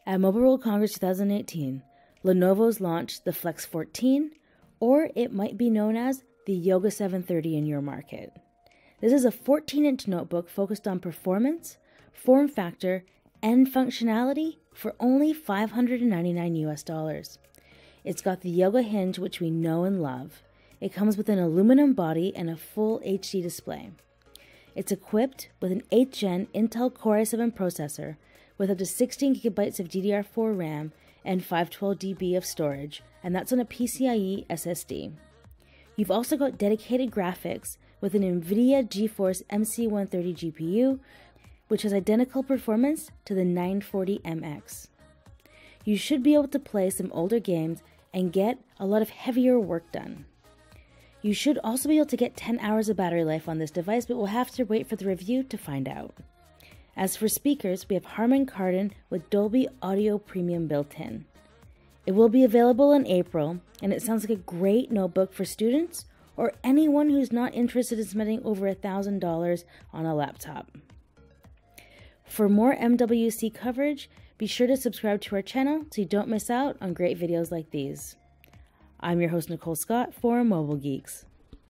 At Mobile World Congress 2018, Lenovo's launched the Flex 14, or it might be known as the Yoga 730 in your market. This is a 14-inch notebook focused on performance, form factor, and functionality for only $599 US. It's got the Yoga hinge, which we know and love. It comes with an aluminum body and a full HD display. It's equipped with an 8th Gen Intel Core i7 processor with up to 16 gigabytes of DDR4 RAM and 512 GB of storage, and that's on a PCIe SSD. You've also got dedicated graphics with an NVIDIA GeForce MC130 GPU, which has identical performance to the 940MX. You should be able to play some older games and get a lot of heavier work done. You should also be able to get 10 hours of battery life on this device, but we'll have to wait for the review to find out. As for speakers, we have Harman Kardon with Dolby Audio Premium built in. It will be available in April, and it sounds like a great notebook for students or anyone who's not interested in spending over $1,000 on a laptop. For more MWC coverage, be sure to subscribe to our channel so you don't miss out on great videos like these. I'm your host, Nicole Scott for Mobile Geeks.